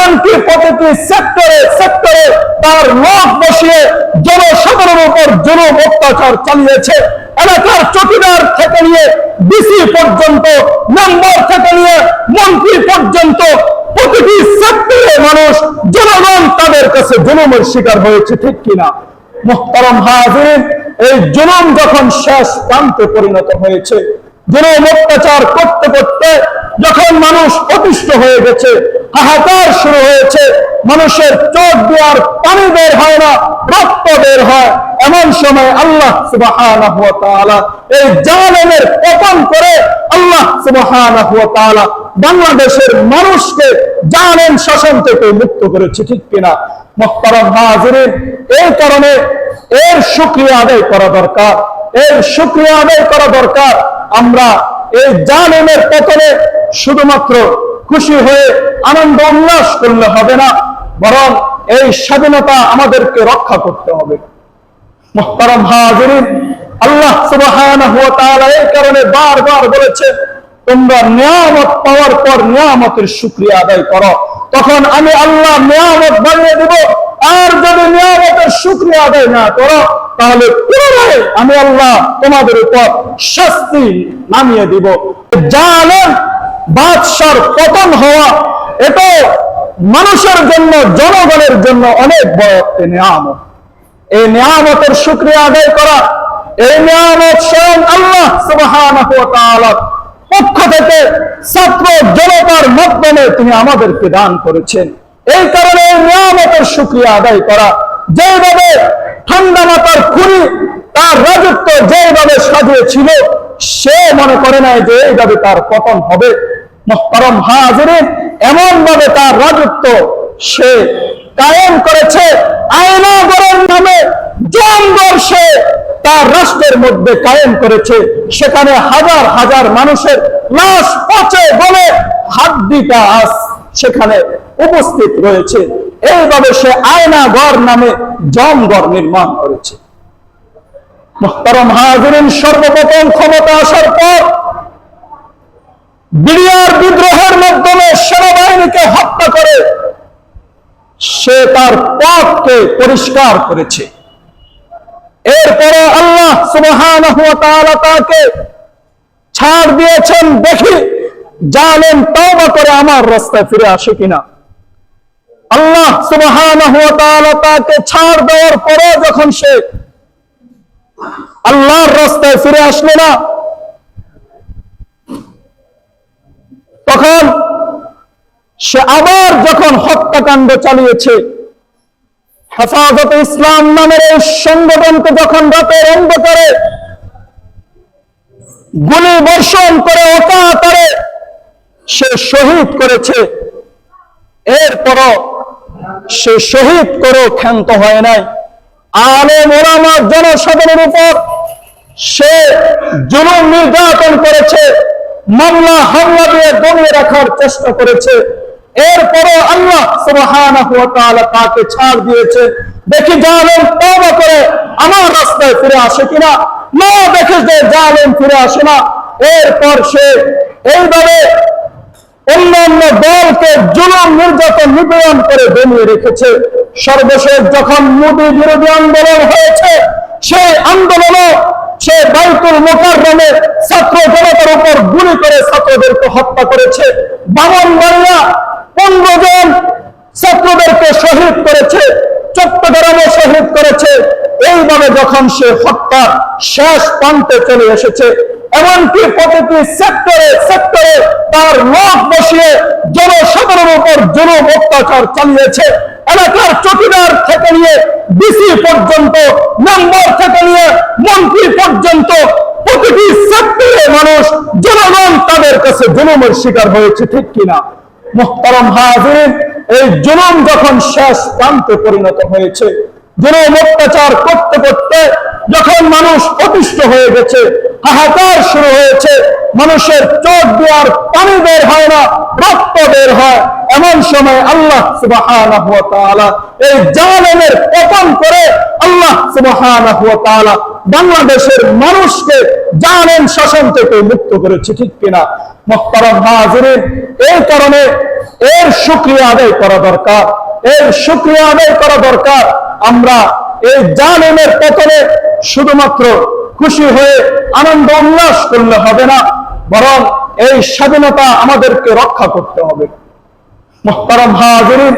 এমনকি প্রতিটি সেক্টরে সেক্টরে তার লোক বসিয়ে জনসাধারণের উপর জুলুম অত্যাচার চালিয়েছে। এলাকার চৌকিদার থেকে নিয়ে ডিসি পর্যন্ত, মেম্বার থেকে নিয়ে মন্ত্রী পর্যন্ত প্রতিটি সেক্টরে মানুষ, জনগণ তাদের কাছে জুলুমের শিকার হয়েছে, ঠিক কিনা? মুহতারাম হাজিরিন, এই জুলুম যখন শেষ প্রান্তে পরিণত হয়েছে, জুলুম অত্যাচার করতে করতে যখন মানুষ অতিষ্ঠ হয়ে গেছে, হাহাকার শুরু হয়েছে, মানুষের চোখ দিয়ে আর পানি বের হয় না, রক্ত বের হয়, এমন সময় আল্লাহ সুবহানাহু ওয়া তাআলা এই জালেমের পতন করে আল্লাহ সুবহানাহু ওয়া তাআলা বাংলাদেশের মানুষকে জালেম শাসন থেকে মুক্ত করেছে, ঠিক কিনা? মুহতারাম হাজিরিন, এই কারণে এর শুকরিয়া আদায় করা দরকার, এর শুকরিয়া আদায় করা দরকার। আমরা এই জালেমের পতনে শুধুমাত্র খুশি হয়ে আনন্দ উল্লাস করলে হবে না, বরং এই স্বাধীনতা আমাদেরকে রক্ষা করতে হবে। মুহতারাম হাজিরিন, আল্লাহ সুবহানাহু ওয়া তাআলা এই কারণে বারবার বলেছে, তোমরা নিয়ামত পাওয়ার পর নিয়ামতের শুকরিয়া আদায় করো, তখন আমি আল্লাহ নিয়ামত বাড়িয়ে দেব। আর যদি নিয়ামতের শুকরিয়া আদায় না করো, তাহলে পুনরায় আমি আল্লাহ তোমাদের উপর শাস্তি নামিয়ে দিব। জালেম বাদশার পতন হওয়া, এটা মানুষের জন্য, জনগণের জন্য অনেক বড় একটি নিয়ামত। এই নিয়ামতের শুকরিয়া আদায় করা, এই নিয়ামত স্বয়ং আল্লাহ সুবহানাহু ওয়া তাআলার পক্ষ থেকে ছাত্র জনতার মাধ্যমে তিনি আমাদেরকে দান করেছেন। এই কারণে এই নিয়ামতের শুকরিয়া আদায় করা, যেভাবে ঠান্ডা মাথার খুনি তার রাজত্ব যেভাবে সাজিয়েছিল, সে মনে করে নাই যে এইভাবে তার পতন হবে। মুহতারাম হাজিরিন, এমন ভাবে তার রাজত্ব সে কায়েম করেছে, আয়নাগরের নামে জঙ্গল সে তার রাষ্ট্রের মধ্যে কায়েম করেছে। সেখানে হাজার হাজার মানুষের লাশ পচে গলে হাড্ডিটা আজ সেখানে উপস্থিত রয়েছে। এইভাবে সে আয়নাগর নামে জমঘর নির্মাণ করেছে। মুহতারাম হাজিরিন, সর্বপ্রথম ক্ষমতা আসার পর বিডিআর বিদ্রোহের মাধ্যমে সেনাবাহিনীকে হত্যা করে সে তার পথকে পরিষ্কার করেছে। এরপরে আল্লাহ সুবহানাহু ওয়া তাআলা তাকে ছাড় দিয়েছেন, দেখি জালেম তওবা করে আমার রাস্তায় ফিরে আসে কিনা। আল্লাহ সুবহানাহু ওয়া তাআলা তাকে ছাড় দেওয়ার পরে যখন সে আল্লাহর রাস্তায় ফিরে আসলো না, তখন সে আবার যখন হত্যাকাণ্ড চালিয়েছে, হেফাজতে ইসলাম নামের এই সংগঠনকে যখন রাতের অন্ধকারে গুলি বর্ষণ করে অকাতরে সে শহীদ করেছে, এরপরও সে শহীদ করেও ক্ষান্ত হয় নাই। আলেম ওলামা জনসাধারণের উপর সে জুলুম নির্যাতন করেছে, মামলা হামলা দিয়ে দমিয়ে রাখার চেষ্টা করেছে। এরপরও আল্লাহ সুবহানাহু ওয়া তাআলা তাকে ছাড় দিয়েছে, দেখি জালেম তওবা করে আমার রাস্তায় ফিরে আসে কিনা। না, দেখে যে জালেম ফিরে আসে না। এরপর সে এইভাবে অন্যান্য দলকে জুলুম নির্যাতন নিপীড়ন করে দমিয়ে রেখেছে। সর্বশেষ যখন মোদী বিরোধী আন্দোলন হয়েছে, সেই আন্দোলনও সে বাইতুল মুকাররমে ছাত্র জনতার উপর গুলি করে ছাত্রদেরকে হত্যা করেছে। ব্রাহ্মণবাড়িয়া 15 জন ছাত্রদেরকে শহীদ করেছে, চট্টগ্রামে শহীদ করেছে। এইভাবে যখন সে হত্যার শেষ প্রান্তে চলে এসেছে, এমনকি প্রতিটি সেক্টরে সেক্টরে তার লোক বসিয়ে জনসাধারণের উপর জুলুম অত্যাচার চালিয়েছে। এলাকার চৌকিদার থেকে নিয়ে ডিসি পর্যন্ত, মেম্বার থেকে নিয়ে মন্ত্রী পর্যন্ত প্রতিটি সেক্টরে মানুষ, জনগণ তাদের কাছে জুলুমের শিকার হয়েছে, ঠিক কিনা? মুহতারাম হাজিরিন, এই জুলুম যখন শেষ প্রান্তে পরিণত হয়েছে, জুলুম অত্যাচার করতে করতে যখন মানুষ অতিষ্ঠ হয়ে গেছে, হাহাকার শুরু হয়েছে, মানুষের চোখ দিয়ে আর পানি বের হয় না, রক্ত বের হয়, এমন সময় আল্লাহ সুবহানাহু ওয়া তাআলা এই জালেমের পতন করে আল্লাহ সুবহানাহু ওয়া তাআলা বাংলাদেশের মানুষকে জালেম শাসন থেকে মুক্ত করেছে, ঠিক কিনা? মুহতারাম হাজিরিন, এই কারণে এর শুকরিয়া আদায় করা দরকার, এর শুকরিয়া আদায় করা দরকার। আমরা এই জালেমের পতনে শুধুমাত্র খুশি হয়ে আনন্দ উল্লাস করলে হবে না, বরং এই স্বাধীনতা আমাদেরকে রক্ষা করতে হবে। মুহতারাম হাজিরিন,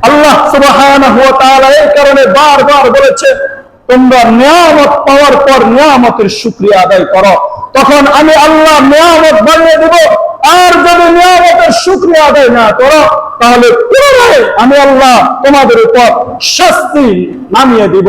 আল্লাহ সুবহানাহু ওয়া তাআলা এই কারণে বারবার বলেছে, তোমরা নিয়ামত পাওয়ার পর নিয়ামতের শুকরিয়া আদায় করো, তখন আমি আল্লাহ নিয়ামত বাড়িয়ে দেব। আর যদি নিয়ামতের শুকরিয়া আদায় না করো, তাহলে পুনরায় আমি আল্লাহ তোমাদের উপর শাস্তি নামিয়ে দিব।